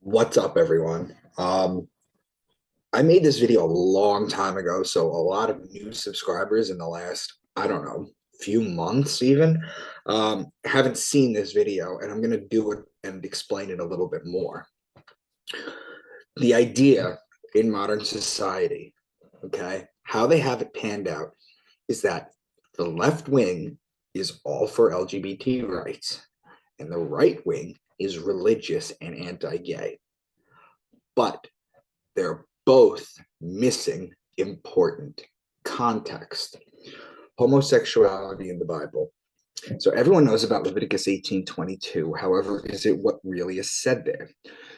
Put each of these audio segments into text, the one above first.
What's up, everyone? I made this video a long time ago, so a lot of new subscribers in the last, I don't know, few months even, haven't seen this video, and I'm going to do it and explain it a little bit more. The idea in modern society, okay, how they have it panned out is that the left wing is all for LGBT rights, and the right wing is religious and anti-gay. But they're both missing important context. Homosexuality in the Bible. So everyone knows about Leviticus 18:22. However, is it what really is said there?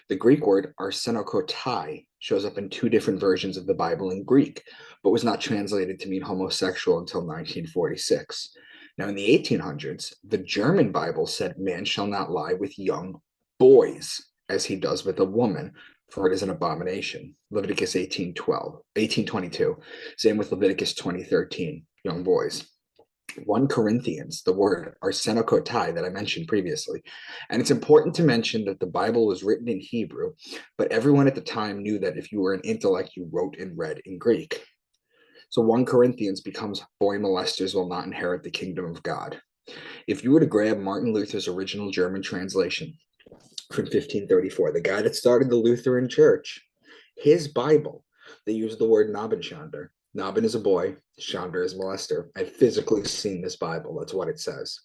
The Greek word arsenokotai shows up in two different versions of the Bible in Greek, but was not translated to mean homosexual until 1946. Now, in the 1800s, the German Bible said man shall not lie with young boys, as he does with a woman, for it is an abomination. Leviticus 18:22. Same with Leviticus 20:13, young boys. 1 Corinthians, the word arsenokotai that I mentioned previously. And it's important to mention that the Bible was written in Hebrew, but everyone at the time knew that if you were an intellect, you wrote and read in Greek. So 1 Corinthians becomes boy molesters will not inherit the kingdom of God. If you were to grab Martin Luther's original German translation from 1534, the guy that started the Lutheran Church, his Bible, they use the word Nabenschonder. Nabin is a boy, Chandra is molester. I've physically seen this Bible. That's what it says.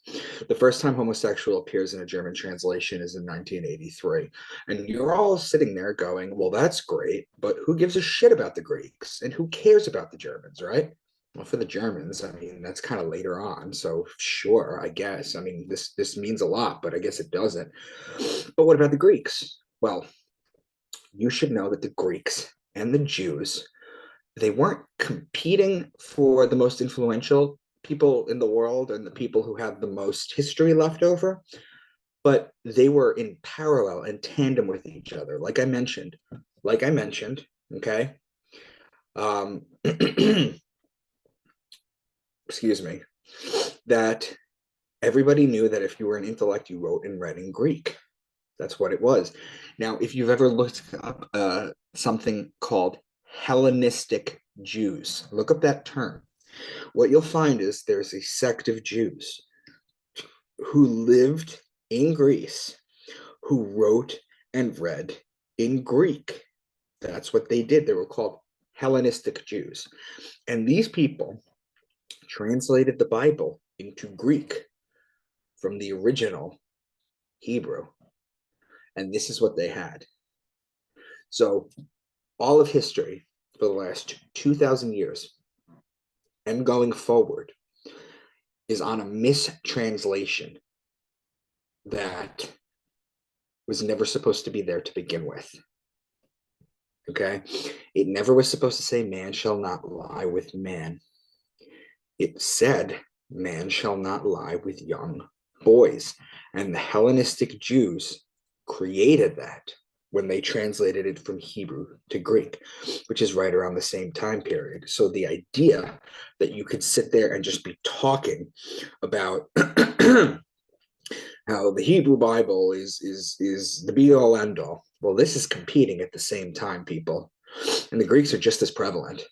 The first time homosexual appears in a German translation is in 1983. And you're all sitting there going, well, that's great, but who gives a shit about the Greeks? And who cares about the Germans, right? Well, for the Germans, I mean, that's kind of later on. So sure, I guess. I mean, this means a lot, but I guess it doesn't. But what about the Greeks? Well, you should know that the Greeks and the Jews, they weren't competing for the most influential people in the world and the people who have the most history left over, but they were in parallel and tandem with each other. Like I mentioned, okay. Um, excuse me. That everybody knew that if you were an intellect, you wrote and read in Greek. That's what it was. Now, if you've ever looked up something called Hellenistic Jews, look up that term. What you'll find is there's a sect of Jews who lived in Greece, who wrote and read in Greek. That's what they did. They were called Hellenistic Jews. And these people translated the Bible into Greek from the original Hebrew. And this is what they had. So, all of history for the last 2,000 years and going forward is on a mistranslation that was never supposed to be there to begin with. Okay? It never was supposed to say, man shall not lie with man. It said, man shall not lie with young boys. And the Hellenistic Jews created that when they translated it from Hebrew to Greek, which is right around the same time period. So the idea that you could sit there and just be talking about how the Hebrew Bible is the be all end all. Well, this is competing at the same time, people, and the Greeks are just as prevalent.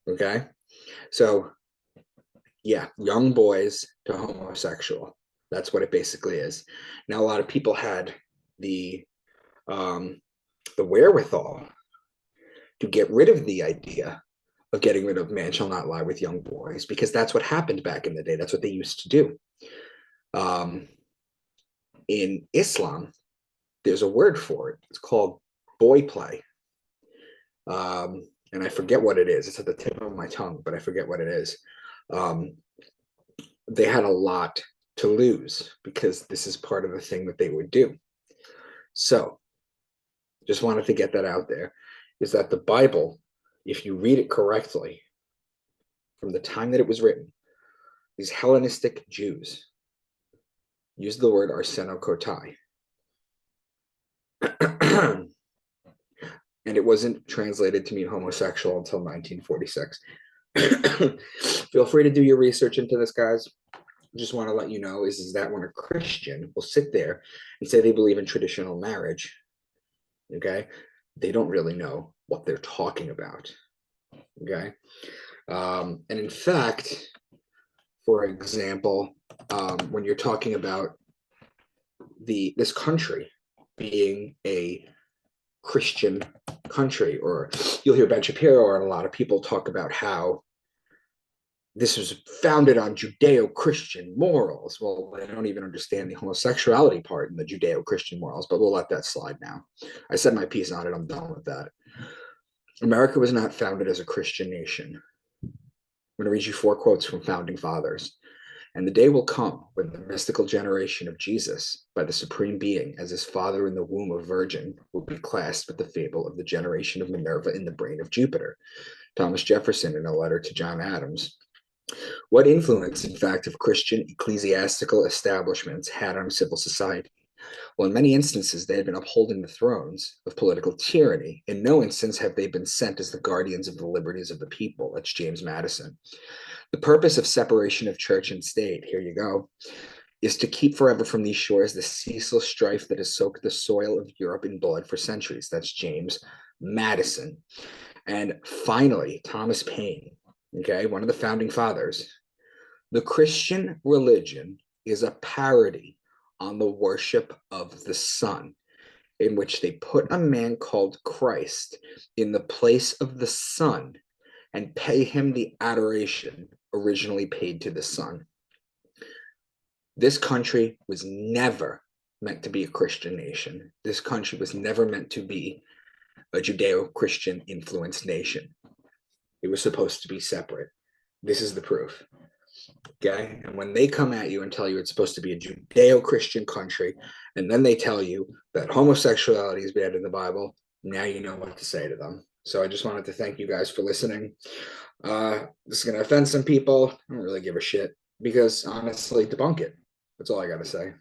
Okay, so yeah, young boys to homosexual. That's what it basically is. Now, a lot of people had the um, the wherewithal to get rid of the idea of getting rid of man shall not lie with young boys because that's what happened back in the day. That's what they used to do. Um, in Islam, there's a word for it. It's called boy play. And I forget what it is. It's at the tip of my tongue, but I forget what it is. Um, they had a lot to lose because this is part of the thing that they would do. So, just wanted to get that out there, is that the Bible, if you read it correctly, from the time that it was written, these Hellenistic Jews used the word arsenokotai. And it wasn't translated to mean homosexual until 1946. Feel free to do your research into this, guys. Just want to let you know is that when a Christian will sit there and say they believe in traditional marriage, Okay. They don't really know what they're talking about. Okay. And in fact, for example, when you're talking about this country being a Christian country, or you'll hear Ben Shapiro and a lot of people talk about how this was founded on Judeo-Christian morals. Well, they don't even understand the homosexuality part in the Judeo-Christian morals, but we'll let that slide now. I said my piece on it. I'm done with that. America was not founded as a Christian nation. I'm going to read you 4 quotes from founding fathers. And the day will come when the mystical generation of Jesus, by the Supreme Being as his father in the womb of Virgin, will be classed with the fable of the generation of Minerva in the brain of Jupiter. Thomas Jefferson in a letter to John Adams. What influence, in fact, have Christian ecclesiastical establishments had on civil society? Well, in many instances, they had been upholding the thrones of political tyranny. In no instance have they been sent as the guardians of the liberties of the people. That's James Madison. The purpose of separation of church and state, here you go, is to keep forever from these shores the ceaseless strife that has soaked the soil of Europe in blood for centuries. That's James Madison. And finally, Thomas Paine, okay, one of the founding fathers. The Christian religion is a parody on the worship of the sun, in which they put a man called Christ in the place of the sun and pay him the adoration originally paid to the sun. This country was never meant to be a Christian nation. This country was never meant to be a Judeo-Christian influenced nation. It was supposed to be separate. This is the proof. Okay. And when they come at you and tell you it's supposed to be a Judeo-Christian country, and then they tell you that homosexuality is banned in the Bible, now you know what to say to them. So I just wanted to thank you guys for listening. This is going to offend some people. I don't really give a shit because honestly, debunk it. That's all I got to say.